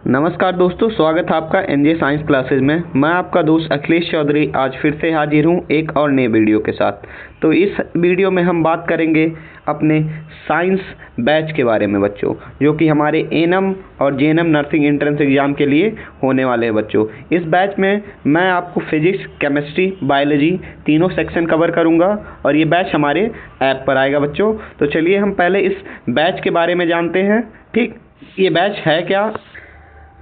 नमस्कार दोस्तों, स्वागत है आपका एनजे साइंस क्लासेस में। मैं आपका दोस्त अखिलेश चौधरी आज फिर से हाजिर हूँ एक और नए वीडियो के साथ। तो इस वीडियो में हम बात करेंगे अपने साइंस बैच के बारे में बच्चों, जो कि हमारे एएनएम और जेएनएम नर्सिंग एंट्रेंस एग्ज़ाम के लिए होने वाले हैं बच्चों। इस बैच में मैं आपको फिजिक्स, केमिस्ट्री, बायोलॉजी तीनों सेक्शन कवर करूँगा और ये बैच हमारे ऐप पर आएगा बच्चों। तो चलिए हम पहले इस बैच के बारे में जानते हैं। ठीक, ये बैच है क्या?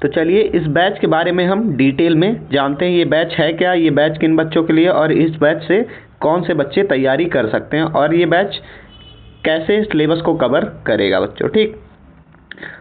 तो चलिए इस बैच के बारे में हम डिटेल में जानते हैं। ये बैच है क्या, ये बैच किन बच्चों के लिए और इस बैच से कौन से बच्चे तैयारी कर सकते हैं और ये बैच कैसे सिलेबस को कवर करेगा बच्चों। ठीक,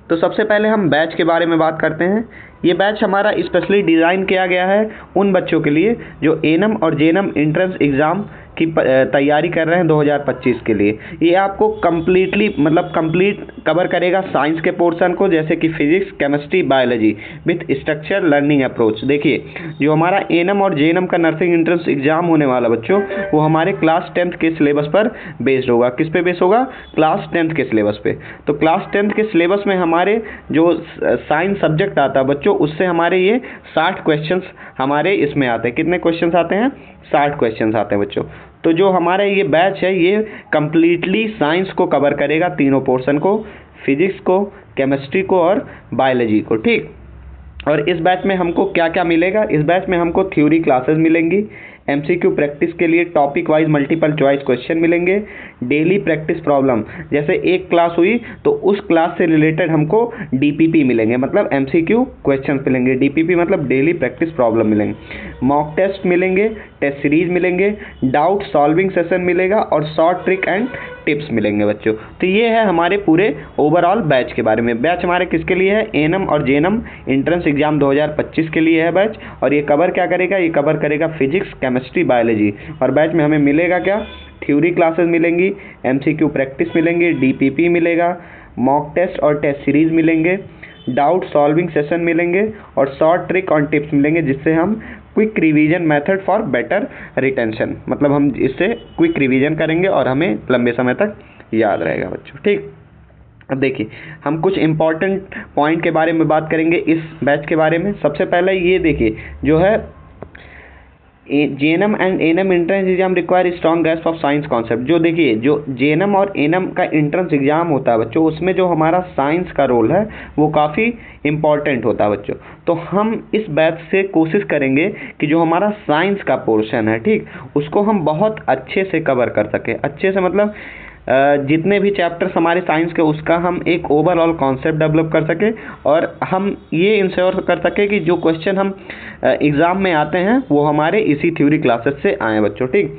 तो सबसे पहले हम बैच के बारे में बात करते हैं। ये बैच हमारा स्पेशली डिज़ाइन किया गया है उन बच्चों के लिए जो एएनएम और जेएनएम एंट्रेंस एग्ज़ाम की तैयारी कर रहे हैं 2025 के लिए। ये आपको कंप्लीट कवर करेगा साइंस के पोर्शन को, जैसे कि physics, chemistry, biology with structure learning approach. देखिए, जो हमारा एएनएम और जेएनएम का नर्सिंग एंट्रेंस एग्ज़ाम होने वाला बच्चों, वो हमारे क्लास 10th के सिलेबस पर बेस्ड होगा। किस पे बेस्ड होगा? क्लास 10th के सिलेबस पे। तो क्लास 10th के सिलेबस में हमारे जो साइंस सब्जेक्ट आता है बच्चों, उससे हमारे ये 60 क्वेश्चंस हमारे इसमें आते हैं। कितने क्वेश्चंस आते हैं? 60 क्वेश्चंस आते हैं बच्चों। तो जो हमारा ये बैच है ये कम्प्लीटली साइंस को कवर करेगा, तीनों पोर्शन को, फिजिक्स को, केमिस्ट्री को और बायोलॉजी को। ठीक, और इस बैच में हमको क्या क्या मिलेगा? इस बैच में हमको थ्योरी क्लासेस मिलेंगी, एमसीक्यू प्रैक्टिस के लिए topic wise multiple choice question मिलेंगे, डेली प्रैक्टिस प्रॉब्लम, जैसे एक क्लास हुई तो उस क्लास से रिलेटेड हमको डीपीपी मिलेंगे, मतलब एमसीक्यू क्वेश्चन मिलेंगे। डीपीपी मतलब डेली प्रैक्टिस प्रॉब्लम मिलेंगे, मॉक टेस्ट मिलेंगे, टेस्ट सीरीज मिलेंगे, डाउट सॉल्विंग सेशन मिलेगा और शॉर्ट ट्रिक एंड टिप्स मिलेंगे बच्चों। तो ये है हमारे पूरे ओवरऑल बैच के बारे में। बैच हमारे किसके लिए है? एएनएम और जेएनएम एंट्रेंस एग्जाम 2025 के लिए है बैच। और ये कवर क्या करेगा? ये कवर करेगा फिजिक्स, केमिस्ट्री, बायोलॉजी। और बैच में हमें मिलेगा क्या? थ्योरी क्लासेस मिलेंगी, एमसीक्यू प्रैक्टिस मिलेंगे, डीपीपी मिलेगा, मॉक टेस्ट और टेस्ट सीरीज मिलेंगे, डाउट सॉल्विंग सेशन मिलेंगे और शॉर्ट ट्रिक और टिप्स मिलेंगे, जिससे हम quick revision method for better retention, मतलब हम इससे क्विक रिवीजन करेंगे और हमें लंबे समय तक याद रहेगा बच्चों। ठीक, अब देखिए हम कुछ इंपॉर्टेंट पॉइंट के बारे में बात करेंगे इस बैच के बारे में। सबसे पहले ये देखिए, जो है GNM and ANM entrance exam require strong grasp of science concept. जो देखिए, जो जेएनएम और एएनएम का एंट्रेंस एग्जाम होता है बच्चों, उसमें जो हमारा साइंस का रोल है वो काफ़ी इंपॉर्टेंट होता है बच्चों। तो हम इस बैच से कोशिश करेंगे कि जो हमारा साइंस का पोर्शन है, ठीक, उसको हम बहुत अच्छे से कवर कर सकें। अच्छे से मतलब जितने भी चैप्टर्स हमारे साइंस के, उसका हम एक ओवरऑल कॉन्सेप्ट डेवलप कर सकें और हम ये इंश्योर कर सकें कि जो क्वेश्चन हम एग्ज़ाम में आते हैं वो हमारे इसी थ्योरी क्लासेस से आए बच्चों। ठीक,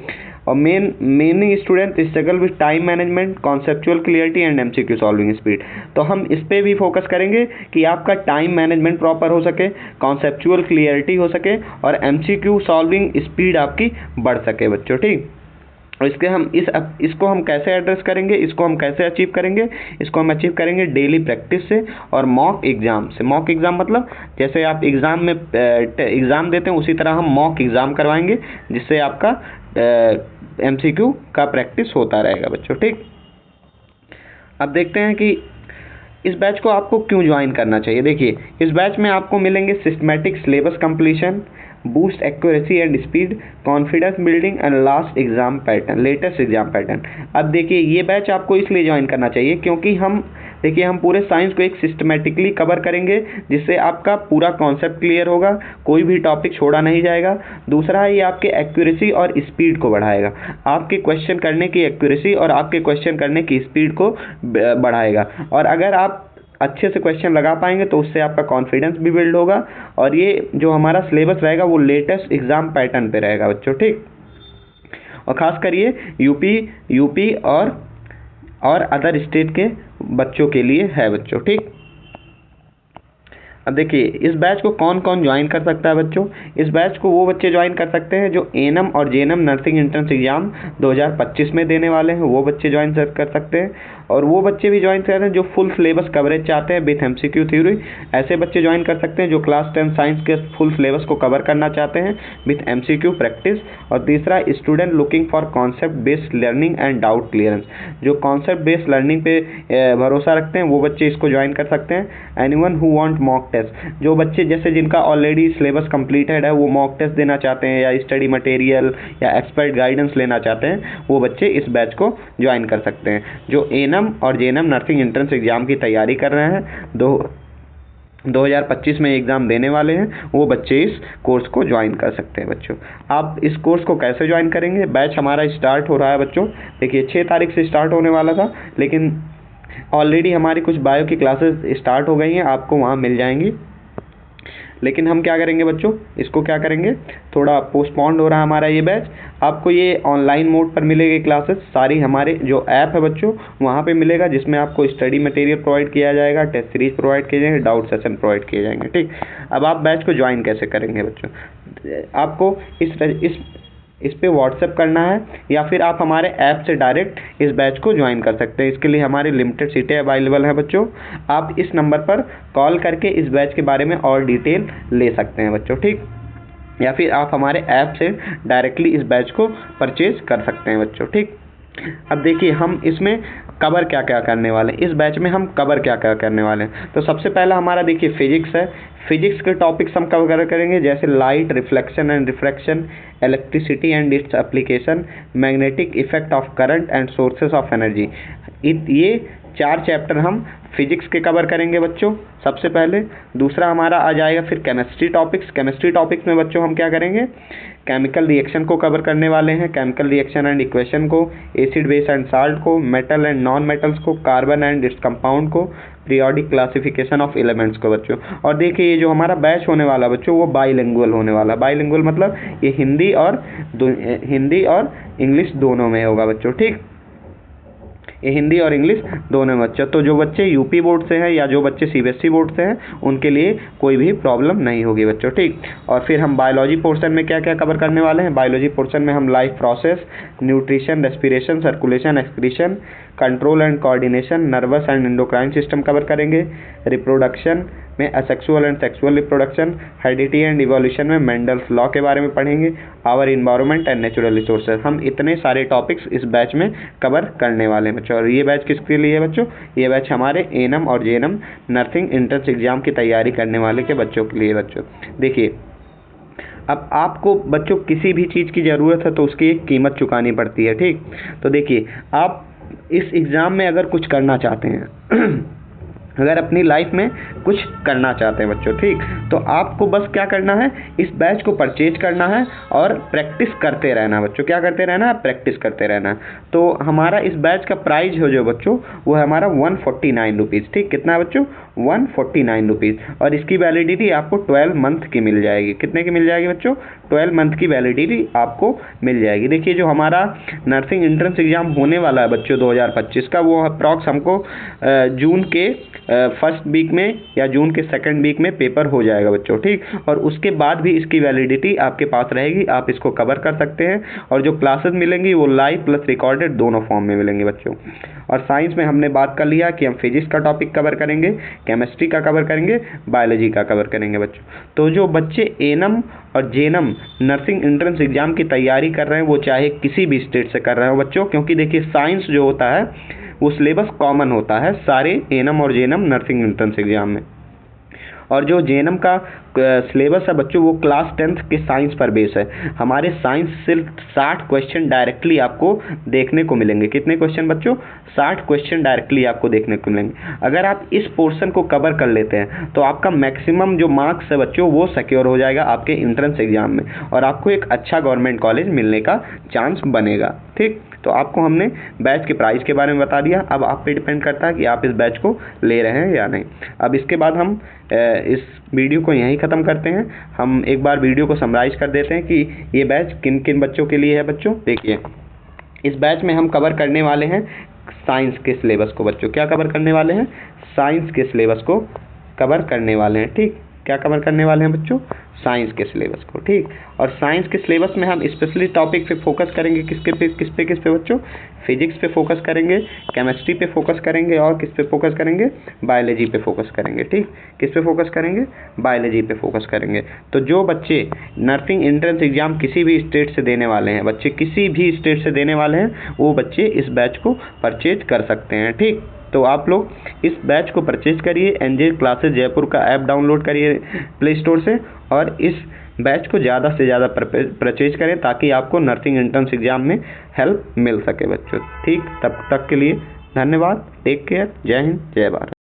और many student struggle with time management, conceptual clarity and MCQ solving speed. तो हम इस पर भी फोकस करेंगे कि आपका टाइम मैनेजमेंट प्रॉपर हो सके, कॉन्सेप्चुअल क्लियरिटी हो सके और एमसीक्यू सॉल्विंग स्पीड आपकी बढ़ सके बच्चों। ठीक, और इसको हम कैसे एड्रेस करेंगे, इसको हम कैसे अचीव करेंगे? इसको हम अचीव करेंगे डेली प्रैक्टिस से और मॉक एग्ज़ाम से। मॉक एग्ज़ाम मतलब जैसे आप एग्ज़ाम में एग्ज़ाम देते हैं, उसी तरह हम मॉक एग्ज़ाम करवाएंगे, जिससे आपका एमसीक्यू का प्रैक्टिस होता रहेगा बच्चों। ठीक, अब देखते हैं कि इस बैच को आपको क्यों ज्वाइन करना चाहिए। देखिए, इस बैच में आपको मिलेंगे systematic syllabus completion, boost accuracy and speed, confidence building and latest exam pattern. अब देखिए, ये बैच आपको इसलिए ज्वाइन करना चाहिए क्योंकि हम पूरे साइंस को एक सिस्टमेटिकली कवर करेंगे, जिससे आपका पूरा कॉन्सेप्ट क्लियर होगा, कोई भी टॉपिक छोड़ा नहीं जाएगा। दूसरा, ये आपके एक्यूरेसी और स्पीड को बढ़ाएगा, आपके क्वेश्चन करने की एक्यूरेसी और आपके क्वेश्चन करने की स्पीड को बढ़ाएगा। और अगर आप अच्छे से क्वेश्चन लगा पाएंगे तो उससे आपका कॉन्फिडेंस भी बिल्ड होगा और ये जो हमारा सिलेबस रहेगा वो लेटेस्ट एग्जाम पैटर्न पे रहेगा बच्चों। ठीक, और ख़ास करिए यूपी और अदर स्टेट के बच्चों के लिए है बच्चों। ठीक, अब देखिए, इस बैच को कौन कौन ज्वाइन कर सकता है बच्चों? इस बैच को वो बच्चे ज्वाइन कर सकते हैं जो एएनएम और जेएनएम नर्सिंग एंट्रेंस एग्जाम 2025 में देने वाले हैं, वो बच्चे ज्वाइन कर सकते हैं। और वो बच्चे भी ज्वाइन कर रहे हैं जो फुल सिलेबस कवरेज चाहते हैं विथ MCQ थ्योरी। ऐसे बच्चे ज्वाइन कर सकते हैं जो क्लास 10 साइंस के फुल सिलेबस को कवर करना चाहते हैं विथ MCQ प्रैक्टिस। और तीसरा, student looking for concept based learning and doubt clearance, जो कॉन्सेप्ट बेस्ड लर्निंग पे भरोसा रखते हैं वो बच्चे इसको ज्वाइन कर सकते हैं। Anyone who want mock test, जो बच्चे जैसे जिनका ऑलरेडी सिलेबस कंप्लीटेड है वो मॉक टेस्ट देना चाहते हैं या स्टडी मटेरियल या एक्सपर्ट गाइडेंस लेना चाहते हैं, वो बच्चे इस बैच को ज्वाइन कर सकते हैं। जो एनएम और जेएनएम नर्सिंग एंट्रेंस एग्जाम की तैयारी कर रहे हैं, 2025 में एग्ज़ाम देने वाले हैं, वो बच्चे इस कोर्स को ज्वाइन कर सकते हैं बच्चों। आप इस कोर्स को कैसे ज्वाइन करेंगे? बैच हमारा स्टार्ट हो रहा है बच्चों, देखिए 6 तारीख से स्टार्ट होने वाला था, लेकिन ऑलरेडी हमारी कुछ बायो की क्लासेस स्टार्ट हो गई हैं, आपको वहाँ मिल जाएंगी। लेकिन हम क्या करेंगे बच्चों, इसको क्या करेंगे, थोड़ा पोस्टपोन्ड हो रहा है हमारा ये बैच। आपको ये ऑनलाइन मोड पर मिलेगी क्लासेस, सारी हमारे जो ऐप है बच्चों वहाँ पे मिलेगा, जिसमें आपको स्टडी मटेरियल प्रोवाइड किया जाएगा, टेस्ट सीरीज प्रोवाइड किए जाएंगे, डाउट सेशन प्रोवाइड किए जाएंगे। ठीक, अब आप बैच को ज्वाइन कैसे करेंगे बच्चों? आपको इस पे व्हाट्सएप करना है या फिर आप हमारे ऐप से डायरेक्ट इस बैच को ज्वाइन कर सकते हैं। इसके लिए हमारी लिमिटेड सीटें अवेलेबल हैं बच्चों। आप इस नंबर पर कॉल करके इस बैच के बारे में और डिटेल ले सकते हैं बच्चों। ठीक, या फिर आप हमारे ऐप से डायरेक्टली इस बैच को परचेज कर सकते हैं बच्चों। ठीक, अब देखिए हम इसमें कवर क्या क्या करने वाले हैं, इस बैच में हम कवर क्या क्या करने वाले हैं। तो सबसे पहला हमारा देखिए फिजिक्स है। फिजिक्स के टॉपिक्स हम कवर करेंगे, जैसे light, reflection and refraction, electricity and its application, magnetic effect of current and sources of energy. ये 4 चैप्टर हम फिजिक्स के कवर करेंगे बच्चों सबसे पहले। दूसरा हमारा आ जाएगा फिर केमिस्ट्री टॉपिक्स। केमिस्ट्री टॉपिक्स में बच्चों हम क्या करेंगे, केमिकल रिएक्शन को कवर करने वाले हैं, केमिकल रिएक्शन एंड इक्वेशन को, एसिड बेस एंड साल्ट को, मेटल एंड नॉन मेटल्स को, कार्बन एंड इट्स कंपाउंड को, पीरियोडिक क्लासिफिकेशन ऑफ एलिमेंट्स को बच्चों। और देखिए ये जो हमारा बैच होने वाला बच्चों वो बाइलिंगुअल होने वाला। बाइलिंगुअल मतलब ये हिंदी और इंग्लिश दोनों में होगा बच्चों। ठीक, ये हिंदी और इंग्लिश दोनों में बच्चों। तो जो बच्चे यूपी बोर्ड से हैं या जो बच्चे CBSE बोर्ड से हैं उनके लिए कोई भी प्रॉब्लम नहीं होगी बच्चों। ठीक, और फिर हम बायोलॉजी पोर्शन में क्या क्या कवर करने वाले हैं। बायोलॉजी पोर्शन में हम life process, nutrition, respiration, circulation, excretion, control and coordination, nervous and endocrine system cover करेंगे। रिप्रोडक्शन में asexual and sexual reproduction, heredity and evolution में मेंडल्स लॉ के बारे में पढ़ेंगे। Our environment and natural resources, हम इतने सारे टॉपिक्स इस बैच में कवर करने वाले हैं बच्चों। और ये बैच किसके लिए है बच्चों? ये बैच हमारे एएनएम और जेएनएम नर्सिंग एंट्रेंस एग्जाम की तैयारी करने वाले के बच्चों के लिए बच्चों। देखिए अब आपको बच्चों किसी भी चीज़ की ज़रूरत है तो उसकी एक कीमत चुकानी पड़ती है। ठीक, तो देखिए आप इस एग्ज़ाम में अगर कुछ करना चाहते हैं अगर अपनी लाइफ में कुछ करना चाहते हैं बच्चों, ठीक, तो आपको बस क्या करना है, इस बैच को परचेज करना है और प्रैक्टिस करते रहना है बच्चों। क्या करते रहना है? प्रैक्टिस करते रहना है। तो हमारा इस बैच का प्राइस हो जो बच्चों वो है हमारा 149 रुपीज़। ठीक, कितना है बच्चों? 149 रुपीज़। और इसकी वैलिडिटी आपको 12 मंथ की मिल जाएगी। कितने की मिल जाएगी बच्चों? 12 मंथ की वैलिडिटी आपको मिल जाएगी। देखिए जो हमारा नर्सिंग एंट्रेंस एग्जाम होने वाला है बच्चों 2025 का, वो अप्रॉक्स हमको जून के फर्स्ट वीक में या जून के सेकंड वीक में पेपर हो जाएगा बच्चों। ठीक, और उसके बाद भी इसकी वैलिडिटी आपके पास रहेगी, आप इसको कवर कर सकते हैं। और जो क्लासेस मिलेंगी वो लाइव प्लस रिकॉर्डेड दोनों फॉर्म में मिलेंगे बच्चों। और साइंस में हमने बात कर लिया कि हम फिजिक्स का टॉपिक कवर करेंगे, केमिस्ट्री का कवर करेंगे, बायोलॉजी का कवर करेंगे बच्चों। तो जो बच्चे एएनएम और जेएनएम नर्सिंग एंट्रेंस एग्जाम की तैयारी कर रहे हैं वो चाहे किसी भी स्टेट से कर रहे हो बच्चों, क्योंकि देखिए साइंस जो होता है वो सिलेबस कॉमन होता है सारे एएनएम और जेएनएम नर्सिंग एंट्रेंस एग्जाम में। और जो जेएनएम का सिलेबस है बच्चों वो क्लास 10th के साइंस पर बेस है। हमारे साइंस सिर्फ 60 क्वेश्चन डायरेक्टली आपको देखने को मिलेंगे। कितने क्वेश्चन बच्चों? 60 क्वेश्चन डायरेक्टली आपको देखने को मिलेंगे। अगर आप इस पोर्शन को कवर कर लेते हैं तो आपका मैक्सिमम जो मार्क्स है बच्चों वो सिक्योर हो जाएगा आपके एंट्रेंस एग्जाम में, और आपको एक अच्छा गवर्नमेंट कॉलेज मिलने का चांस बनेगा। ठीक, तो आपको हमने बैच के प्राइस के बारे में बता दिया। अब आप पे डिपेंड करता है कि आप इस बैच को ले रहे हैं या नहीं। अब इसके बाद हम इस वीडियो को यहीं ख़त्म करते हैं। हम एक बार वीडियो को समराइज़ कर देते हैं कि ये बैच किन किन बच्चों के लिए है बच्चों। देखिए इस बैच में हम कवर करने वाले हैं साइंस के सिलेबस को बच्चों। क्या कवर करने वाले हैं? साइंस के सिलेबस को कवर करने वाले हैं। ठीक, क्या कवर करने वाले हैं बच्चों? साइंस के सिलेबस को। ठीक, और साइंस के सिलेबस में हम स्पेशली टॉपिक पे फोकस करेंगे। किस पे बच्चों? फिजिक्स पे फोकस करेंगे, केमिस्ट्री पे फोकस करेंगे, और किस पे फोकस करेंगे? बायोलॉजी पे फोकस करेंगे। ठीक, किस पे फोकस करेंगे? बायोलॉजी पे फोकस करेंगे। तो जो बच्चे नर्सिंग एंट्रेंस एग्जाम किसी भी स्टेट से देने वाले हैं, बच्चे किसी भी स्टेट से देने वाले हैं, वो बच्चे इस बैच को परचेज कर सकते हैं। ठीक, तो आप लोग इस बैच को परचेज करिए। एनजे क्लासेस जयपुर का ऐप डाउनलोड करिए प्ले स्टोर से, और इस बैच को ज़्यादा से ज़्यादा परचेज करें ताकि आपको नर्सिंग एंट्रेंस एग्जाम में हेल्प मिल सके बच्चों। ठीक, तब तक के लिए धन्यवाद। Take care. जय हिंद, जय भारत।